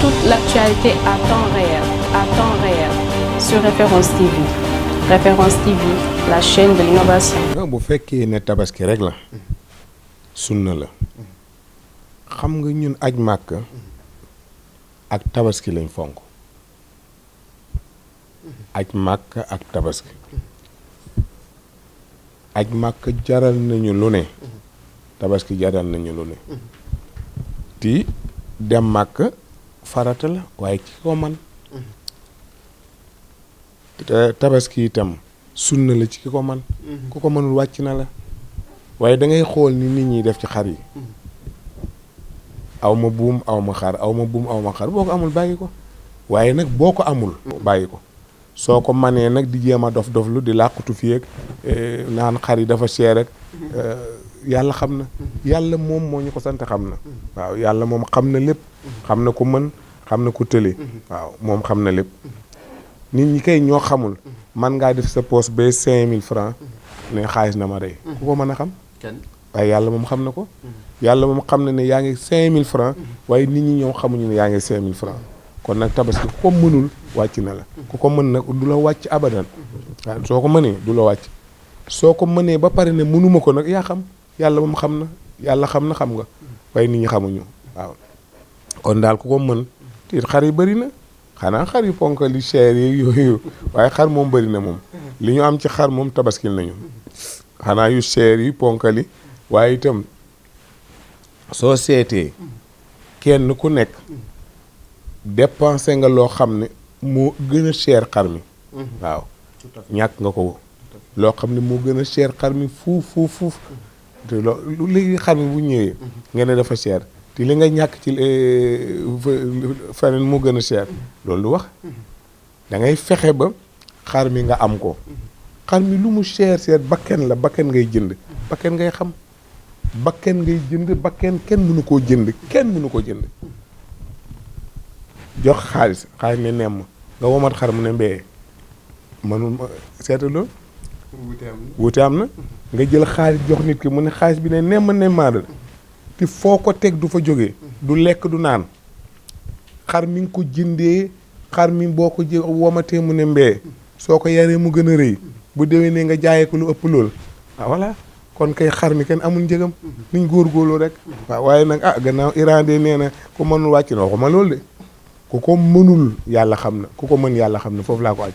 toute l'actualité à temps réel, sur Référence TV. Référence TV, la chaîne de l'innovation. bu fekkee ne tabaski rek la sunna la xam nga ñun aj màkk ak tabaski lañ fonk aj màkk ak tabaski aj màkk jaral nañu lu ne tabaski jaral nañu lu ne ti dem màkk farata la waaye ki ko man tabaski itam sunna la ci ki ko man ku ko mënul wàcc na la waaye da ngay xool ni nit ñi def ci xar yi aw ma buum aw ma xar aw ma buum aw ma xar boo ko amul bàyyi ko waaye nag boo ko amul bàyyi ko soo ko manee nag di jéem a dof lu di làqutu fii ak naan xar yi dafa seer ak yàlla xam na yàlla moom moo ñu ko sant xam na waaw yàlla moom xam na lépp xam na ku mën xam na ku tële waaw moom xam na lépp nit ñi kay ñoo xamul man ngaa def sa poche ba 5000 francs ne xaalis na ma rey ku ko mën a xam waaye yàlla moom xam na ko yàlla moom xam na ne yaa ngi 5000 francs waaye nit ñi ñoom xamuñu ne yaa ngi 5000 francs kon nag tabaski ku ko mënul wàcc na la ku ko mën nag du la wàcc abadan waaw soo ko mënee du la wàcc soo ko mënee ba pare ne mënuma ko nag yaa xam yàlla moom xam na yàlla xam na xam nga waaye nit ñi xamuñu waaw kon daal ku ko mën te xar yi bëri na xanaa xar yu ponk li cher yi yooyu waaye xar moom bëri na moom li ñu am ci xar moom tabaskil nañu xanaa yu cher yi ponkali waaye itam soo seetee kenn ku nekk dépensé nga loo xam ne moo gën a cher xar mi waaw ñàkk nga ko loo xam ne moo gën a cher xar mi fuuf te loolu léegi xar mi bu ñëwee nga ne dafa cher te li nga ñàkk ci feneen moo gën a cher loolu du wax da ngay fexe ba xar mi nga am ko xar mi lu mu cher bakken la bakken ngay jënd bakken ngay xam bakken ngay jënd bakken kenn mënu koo jënd jox xaalis ne nemm nga womat xar mu ne mbee mënul seeta loolu wuute am na nga jël xaalis jox nit ki mu ne xaalis bi ne nemmaadal te foo ko teg du fa jógee du lekk du naan xar mi nga ko jëndee xar mi boo ko womatee mu ne mbee soo ko yaree mu gën a rëy bu déwénee nga jaayee ko lu ëpp lool voilà kon kay xar mi kenn amul njëgam niñ góorgóorlu rek waaw waaye nag gannaaw Iran de nee na ku mënul wàcc na waxuma loolu de ku ko mënul yàlla xam na ku ko mën yàlla xam na foofu laa ko aj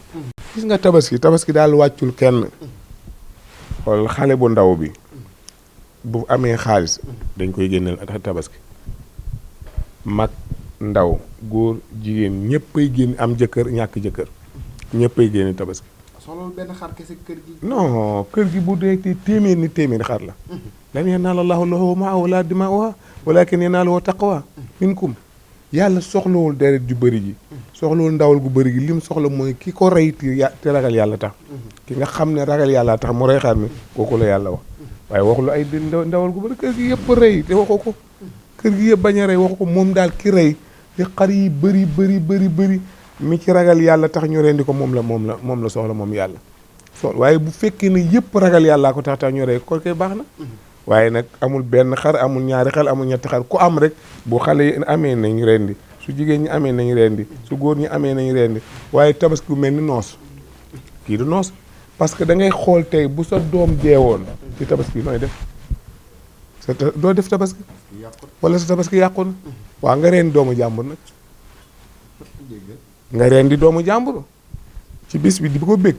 gis nga tabaski daal wàccul kenn xool xale bu ndaw bi bu amee xaalis dañ koy génneel tabaski mag ndaw góor jigéen ñëppay génn am jëkkër ñàkk jëkkër ñëppay génne tabaski soxlawul benn xar kese kër gi. non kër gi bu dee téeméeri xar la. lan yanaala llaahu luhuumuhaa wa laa dimaa'uhaa walaakin yanaaluhu taqwa minkum yàlla soxlawul deret ju bëri ji. soxlawul ndawal gu bëri gi lim soxla mooy ki ko rey te ragal yàlla tax. ki nga xam ne ragal yàlla tax mu rey xar mi kooku la yàlla wax waaye waxul ay ndawal gu bëri kër gi yëpp rey te waxu ko. kër gi yëpp bañ a rey waxu ko moom daal ki rey te xar yi bëri. mi ci ragal yàlla tax ñu rendi ko moom la soxla moom yàlla waaye bu fekkee ne yëpp ragal yàllaa ko tax ñu rey ko koy baax na waaye nag amul benn xar amul ñaari xar amul ñetti xar ku am rek bu xale yi amee nañ rendi su jigéen ñi amee nañ rendi su góor ñi amee nañ rendi waaye tabaski bu mel ni noos kii du noos parce que da ngay xool tey bu sa doom deewoon ci tabaski nooy def doo def tabaski wala sa tabaski yàqu na waaw nga rendi doomu jàmbur nag nga rendi doomu jàmbur ci bis bi di ko bëgg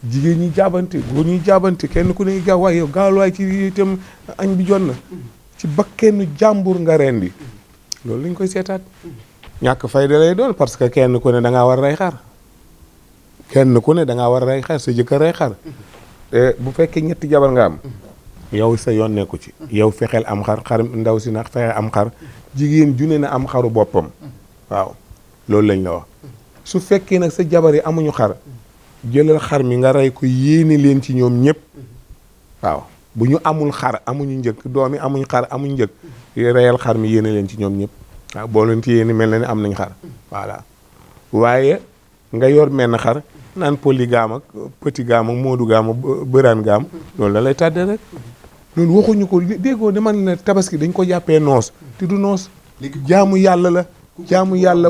jigéen ñi jaabante góor ñi jaabante kenn ku ne gaaw waaye yow gaawal waaye ci itam añ bi jot na ci bakkenu jàmbur nga rendi loolu lañ koy seetaat ñàkk fayda lay doon parce que kenn ku ne da ngaa war a rey xar kenn ku ne da ngaa war a rey xar sa jëkkër rey xar bu fekkee ñetti jabar nga am yow sa yoon nekku ci yow fexeel am xar ndaw si nag fexeel am xar jigéen ju ne na am xaru boppam waaw loolu lañ la wax su fekkee nag sa jabar yi amuñu xar jëlal xar mi nga rey ko yéene leen ci ñoom ñëpp waaw bu ñu amul xar amuñu njëg doom yi amuñu xar amuñu njëg reyal xar mi yéene leen ci ñoom ñëpp waaw boo leen ci yéene mel na ne am nañ xar voilà waaye nga yor menn xar naan polygame ak petit gaam ak moodu gaam ak bëraan gaam loolu la lay tàddee rek loolu waxuñu ko déggoo dama ne tabaski dañ ko jàppee noos te du noos jaamu yàlla la jaamu yàlla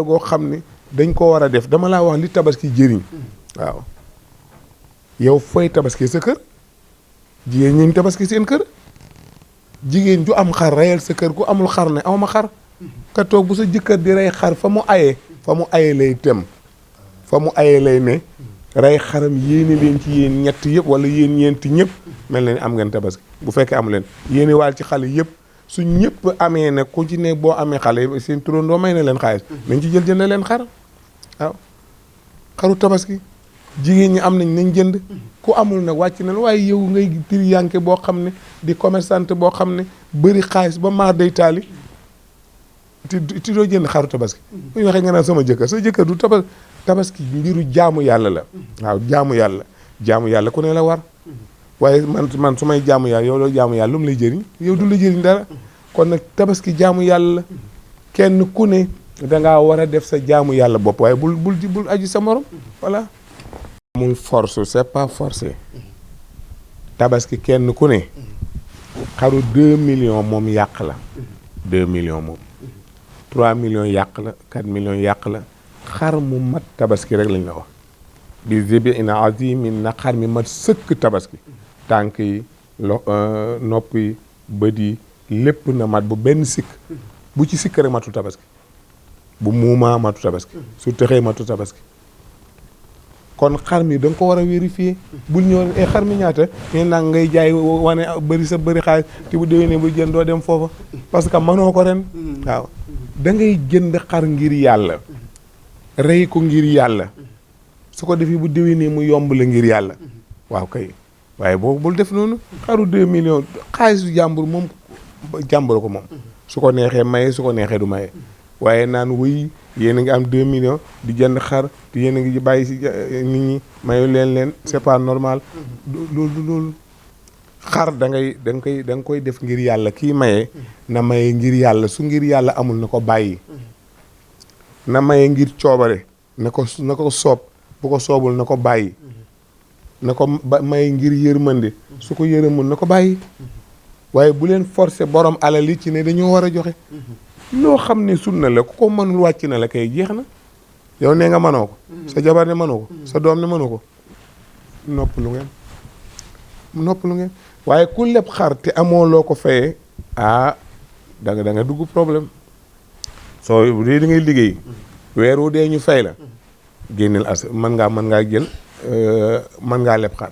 goo xam ne dañ ko war a def. dama laa wax li tabaski jëriñ waaw yow fooy tabaski sa kër jigéen ñi tabaski seen kër jigéen ju am xar reyal sa kër ku amul xar ne aw ma xar ka toog bu sa jëkkër di rey xar fa mu ayee lay tem fa mu ayee lay ne rey xaram yéene leen ci yéen ñett yëpp wala yéen ñeenti ñëpp mel na ni am ngeen tabaski bu fekkee amu leen yéene waal ci xale yëpp su ñëpp amee ne ku ci ne boo amee xale seen turandoo may na leen xaalis nañ ci jënd leen xar waaw xaru tabaski jigéen ñi am nañ jënd ku amul nag wàcc na la waaye yow ngay triyanke boo xam ne di commerçante boo xam ne bëri xaalis ba maar day taali ti doo jënd xaru tabaski bu ñu waxee nga naan sama jëkkër sa jëkkër du tabaski mbiru jaamu yàlla la waaw jaamu yàlla ku ne la war waaye man su may jaamu yàlla yow loolu jaamu yàlla lu mu lay jëriñ yow du la jëriñ dara kon nag tabaski jaamu yàlla la kenn ku ne dangaa war a def sa jaamu yàlla bopp waaye bul aju sa morom voilà amul force c'est pas forcé tabaski kenn ku ne xaru 2 millions moom yàq la 2 millions moom 3 millions yàq la 4 millions yàq la xar mu mat tabaski rek lañ la wax bi zibi ina azimin na xar mi mat sëkk tabaski tànk yi nopp yi bët yi lépp na mat bu benn sikk bu ci sikk rek matu tabaski bu muumaa matu tabaski su tëxee matu tabaski kon xar mi da nga ko war a vérifier bul ñëw xar mi ñaata ne nag ngay jaay wane bëri xaalis te bu déwénee bu jënd doo dem foofa parce que mënoo ko ren waaw da ngay jënd xar ngir yàlla rey ko ngir yàlla su ko defee bu déwénee mu yomb la ngir yàlla waaw kay waaye boobu bul def noonu xaru 2 millions xaalisu jàmbur moom jàmbur ko moom su ko neexee maye su ko neexee du maye waaye naan wuy yéen a ngi am 2 millions di jënd xar te yéen a ngi bàyyi si nit ñi mayu leen c'est pas normal loolu xar da nga koy def ngir yàlla kii maye na maye ngir yàlla su ngir yàlla amul na ko bàyyi na maye ngir coobare na ko soob bu ko soobul na ko bàyyi na ko maye ngir yërmande su ko yërëmul na ko bàyyi waaye bu leen forcer borom alal yi ci ne dañoo war a joxe loo xam ne sunna la ku ko mënul wàcc na la kay jeex na yow nee nga mënoo ko sa jabar ne mënoo ko sa doom ne mënoo ko noppalu ngeen waaye ku leb xar te amoo loo ko fayee da nga dugg problème soo bu dee da ngay liggéey weer wu dee ñu fay la génneel mën ngaa jël mën ngaa leb xar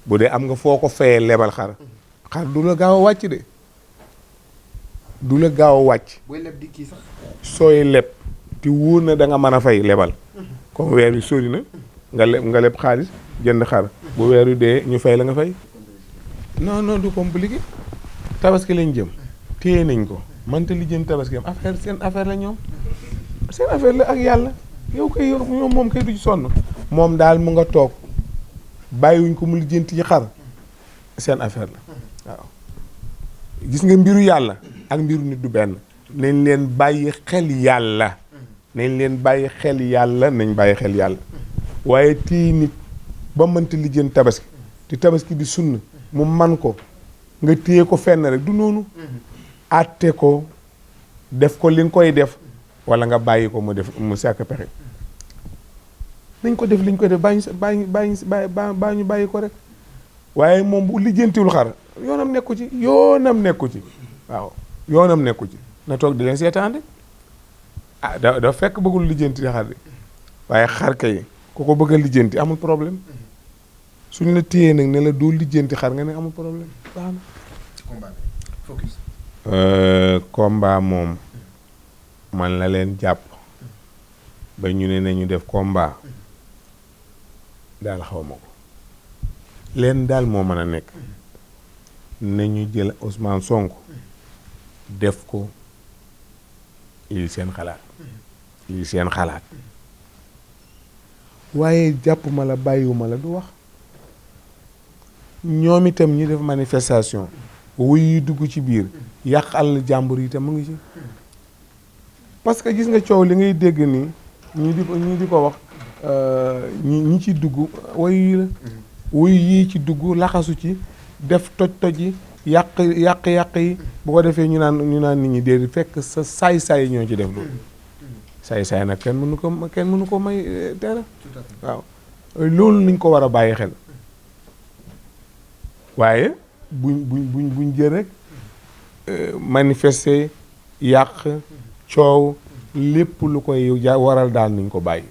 bu dee am nga foo ko fayee lebal xar du la gaaw a wàcc de du la gaaw a wàcc. booy leb di kii sax. sooy leb te wóor na da nga mën a fay lebal comme weer wi sori na nga leb xaalis jënd xar bu weer wi dee ñu fay la nga fay non du compliqué tabaski lañ jëm téye nañ ko mënta li jëm tabaski am seen affaire la ñoom seen affaire la ak yàlla yow kay ñoom moom kay du ci sonn moom daal mu nga toog bàyyiwuñ ko mu lijjanti ci xar seen affaire la waaw gis nga mbiru yàlla ak mbiru nit du benn nañ leen bàyyi xel yàlla nañ bàyyi xel yàlla waaye téye nit ba mënta lijjanti tabaski te tabaski di sunna mu man ko nga téye ko fenn rek du noonu àtte ko def ko li nga koy def wala nga bàyyi ko mu sàkk pexe nañ ko def li ñu koy def bàyyi ñu bàyyi ko rek waaye moom bu lijjantiwul xar yoonam nekku ci waaw yoonam nekku ci na toog di leen seetaan rek da fekk bëggul lijjanti xar de waaye xar kay ku ko bëgg a lijjanti amul problème suñu la téyee nag ne la doo lijjanti xar nga ne amul problème baax na ci combat bi focus. combat moom man la leen jàpp ba ñu ne nañu def combat daal xaw ma ko leen daal moo mën a nekk nañu jël Ousmane Sonko def ko lii seen xalaat waaye jàpp ma la bàyyiwuma la du wax ñoom itam ñu def manifestation wuy yi dugg ci biir yàq àll jàmbur yi itam mu ngi ci parce que gis nga coow li ngay dégg nii ñi di ko wax ñi ci dugg wuy yi la wuy yii ci dugg laxasu ci def toj yi yàq yi bu ko defee ñu naan nit ñi dee fekk sa saay-saay ñoo ci def loolu saay-saay nag kenn mënu ko may dara waaw loolu nañ ko war a bàyyi xel waaye buñ jël rek manifester yàq coow lépp lu koy waral daal nañ ko bàyyi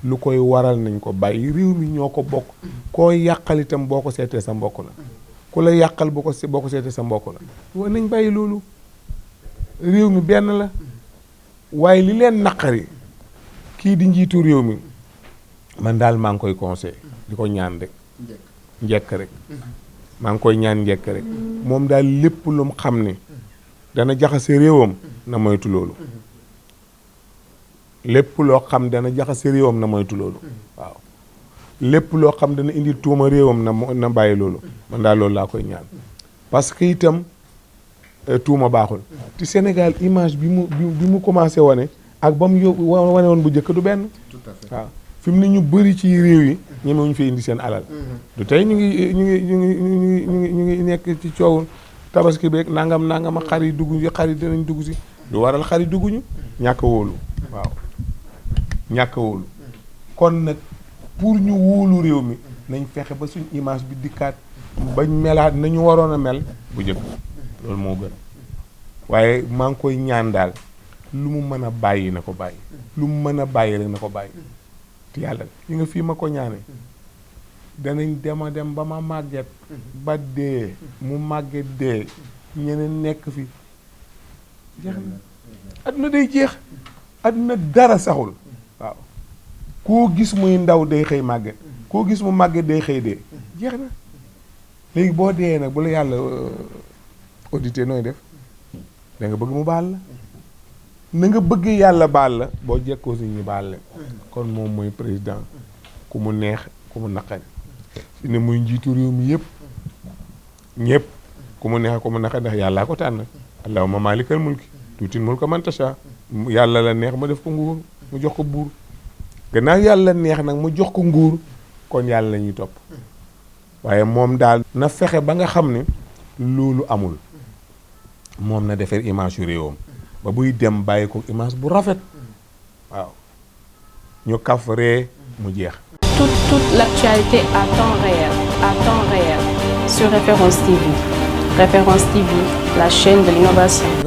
lu koy waral nañ ko bàyyi réew mi ñoo ko bokk koo yàqal itam boo ko seetee sa mbokk la ku la yàqal boo ko seetee sa mbokk la wa nañ bàyyi loolu réew mi benn la waaye li leen naqari kii di njiitu réew mi man daal maa ngi koy conseil di ko ñaan rek njekk rek maa ngi koy ñaan njekk rek moom daal lépp lu mu xam ne dana jaxase réewam na moytu loolu lépp loo xam dana jaxase réewam na moytu loolu waaw lépp loo xam dana indi tuuma réewam na bàyyi loolu man daal loolu laa koy ñaan parce que itam tuuma baaxul te Sénégal image bi mu commencé wane ak ba mu wane woon bu njëkk du benn waaw fi mu ne ñu bëri ci réew yi ñemewuñu fi indi seen alal du tey ñu ngi nekk ci coow tabaski beeg nangam ak xar yi dinañ dugg si lu waral xar yi dugguñu ñàkk a wóolu waaw ñàkk a wóolu kon nag pour ñu wóolu réew mi nañ fexe ba suñ image bi dikkaat bañ melaat nañu waroon a mel bu njëkk loolu moo gën waaye maa ngi koy ñaan daal lu mu mën a bàyyi na ko bàyyi lu mu mën a bàyyi rek na ko bàyyi te yàlla yi nga fii ma ko ñaane danañ dem ba ma màgget ba dee mu màgget dee ñeneen nekk fi jeex na adduna day jeex adduna dara saxul waaw koo gis muy ndaw day xëy màgget koo gis mu màgget day xëy dee jeex na léegi boo dee nag bu la yàlla audité nooy def da nga bëgg mu baal la na nga bëgg yàlla baal la boo jekkoo si ñu baal leen kon moom mooy président ku mu neex ku mu naqari fi ne muy njiitu réew mi ñëpp ku mu neex ku mu naqari ndax yàllaa ko tànn allahumma maalikal mulki tuutil mulka man tasha yàlla la neex mu def ko nguur mu jox ko buur gannaaw yàlla neex nag mu jox ko nguur kon yàlla la ñuy topp waaye moom daal na fexe ba nga xam ne loolu amul moom na defar image yu réewam ba buy dem bàyyi ko image bu rafet waaw ñu kaf ree mu jeex. Toute l'actualité à temps réel sur Référence TV. Référence TV, la chaîne de l'innovation.